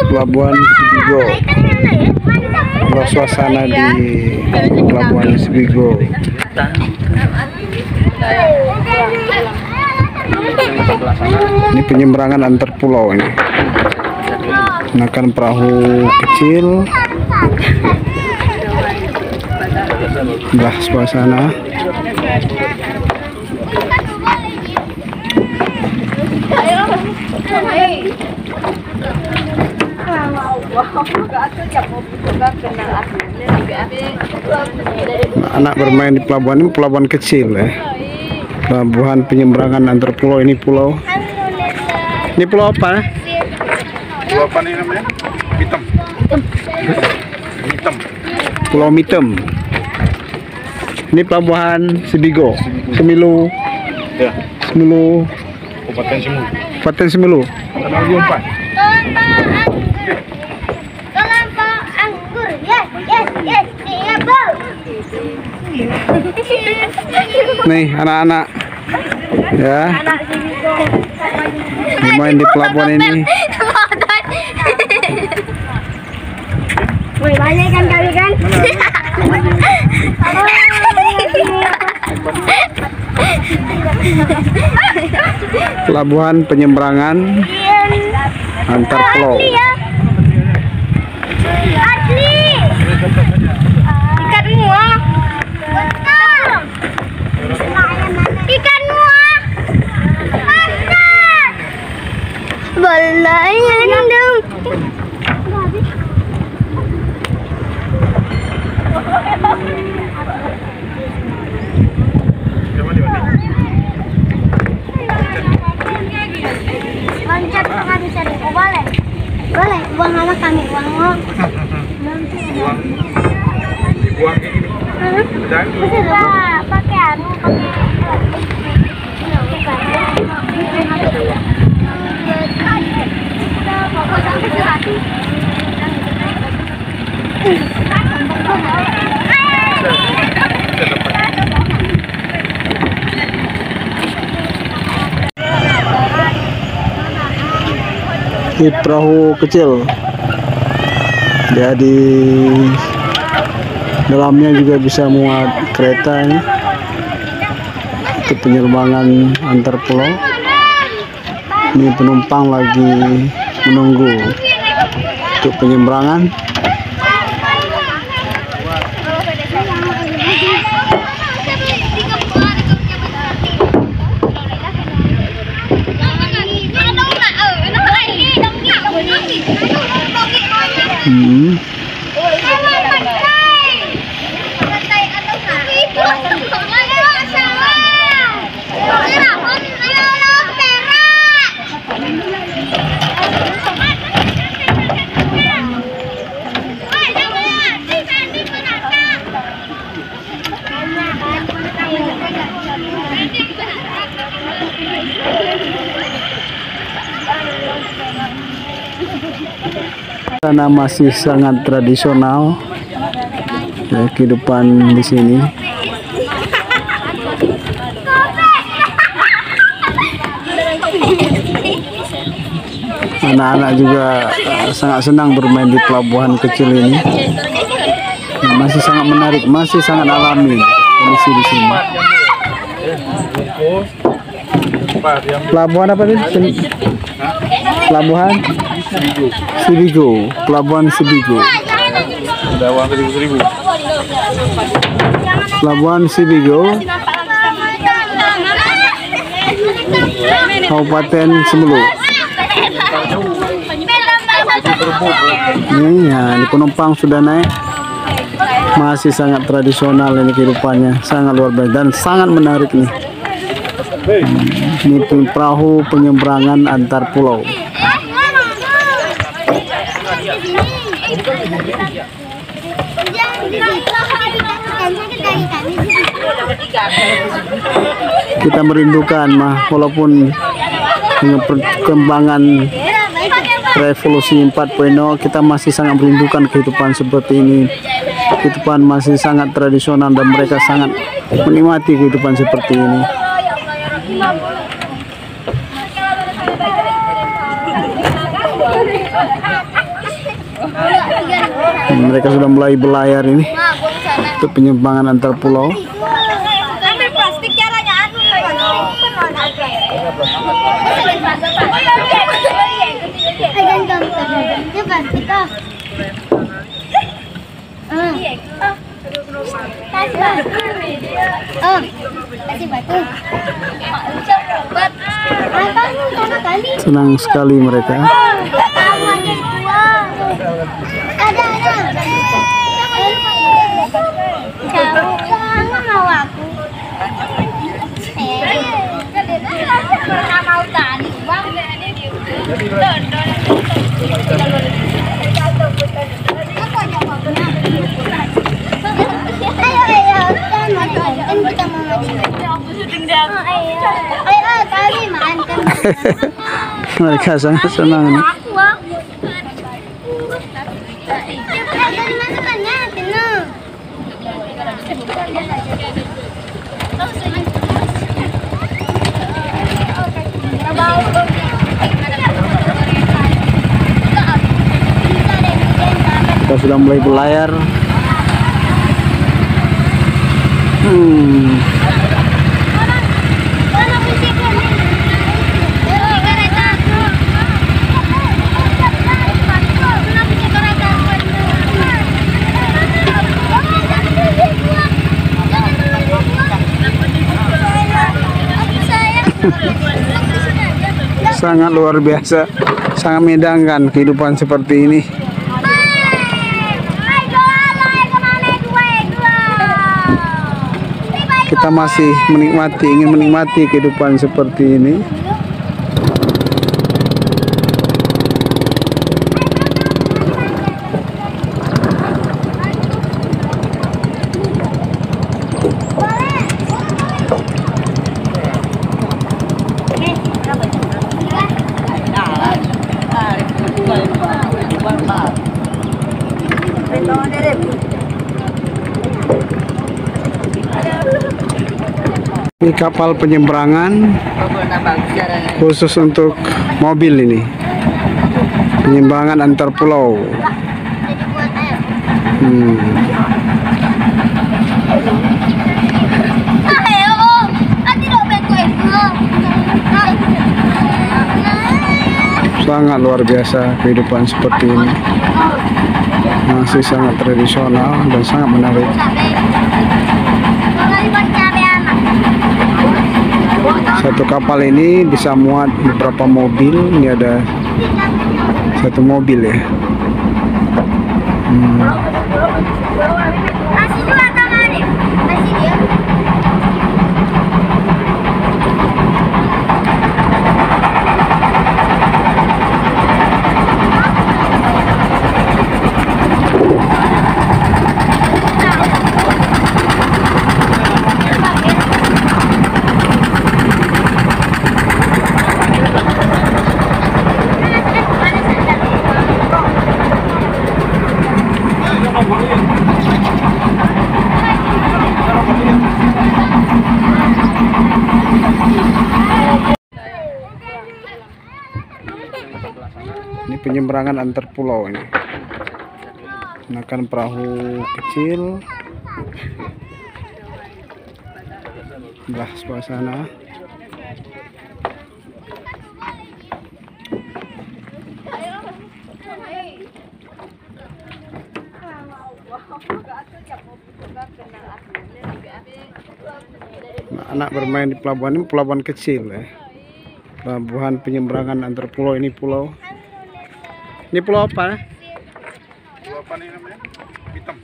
Pelabuhan Sibigo. Kalau suasana di Pelabuhan Sibigo. Ini penyeberangan antar pulau ini. Gunakan perahu kecil. Belah suasana. Anak bermain di pelabuhan ini, pelabuhan kecil ya. Pelabuhan penyeberangan antar pulau. Ini pulau. Ini pulau apa? Pulau apa nih namanya? Mitem. Mitem. Pulau Mitem. Ini pelabuhan Sibigo. Semilu. Ya. Semilu. Kabupaten Semilu. Kabupaten Semilu. Lagi 4. Kelompok anggur. Yes. Iya, Bang. Nih anak-anak ya bermain di pelabuhan ini. Woi, banyak kan kali kan? Pelabuhan penyeberangan antar pulau. Asli. Ikan muah. Ikan muah. Balai dong. Loncat nggak bisa deh. Oh, boleh. Boleh. Buang sama kami buang. Dibuang kayak gini. Dan Bisa pakai anu, Di perahu kecil. Ya, di dalamnya juga bisa muat kereta ini. Itu penerbangan antar pulau. Ini penumpang lagi menunggu untuk penyeberangan. Karena masih sangat tradisional ya, kehidupan di sini. Anak-anak juga sangat senang bermain di pelabuhan kecil ini. Masih sangat menarik, masih sangat alami kondisi di sini. Pelabuhan apa sih? Pelabuhan Sibigo. Pelabuhan Sibigo. Pelabuhan Sibigo, Kabupaten Semilu. Ini ya, di penumpang sudah naik. Masih sangat tradisional ini kehidupannya, sangat luar biasa dan sangat menarik nih. Ini perahu penyeberangan antar pulau. Kita merindukan walaupun dengan perkembangan revolusi 4.0, kita masih sangat merindukan kehidupan seperti ini. Kehidupan masih sangat tradisional dan mereka sangat menikmati kehidupan seperti ini. Mereka sudah mulai berlayar ini untuk penyembangan antar pulau. Ambil plastik caranya anu. Kasih batu. Senang sekali mereka. Ada. Jangan mau aku. Pernah mau tani, Bang. Ayo, kan kita mau ayo, kami makan. Mereka sangat senang. Kita sudah mulai berlayar. Sangat luar biasa, sangat menyenangkan kehidupan seperti ini. Kita masih ingin menikmati kehidupan seperti ini. Ini kapal penyeberangan khusus untuk mobil ini, penyeberangan antar pulau. Sangat luar biasa kehidupan seperti ini, masih sangat tradisional dan sangat menarik. Satu kapal ini bisa muat beberapa mobil. Ini ada satu mobil ya. Ini penyeberangan antar pulau ini. Gunakan perahu kecil. Belah sebelah sana. Anak bermain di pelabuhan ini, pelabuhan kecil ya. Pelabuhan penyeberangan antar pulau ini pulau. Ini pulau apa? Pulau apa nih namanya? Mitem.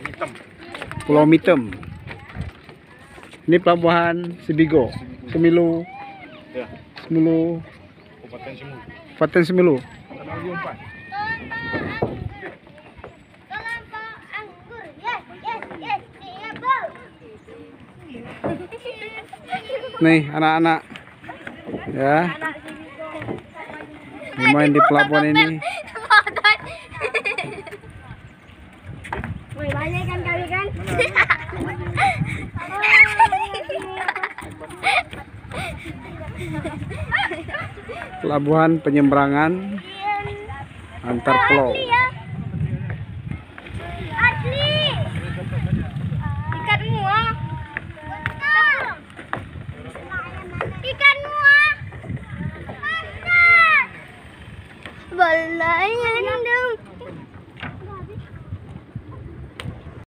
Mitem. Pulau Mitem. Ini pelabuhan Sebigo, Semilu. Ya. Semilu. Kabupaten Semilu. Kabupaten Semilu. Kanal Liumpan. Nih anak-anak ya bermain di pelabuhan ini. Banyak kan kali kan? Pelabuhan penyeberangan antar pulau. Asli. Ikan muah. Ikan muah. Balai yang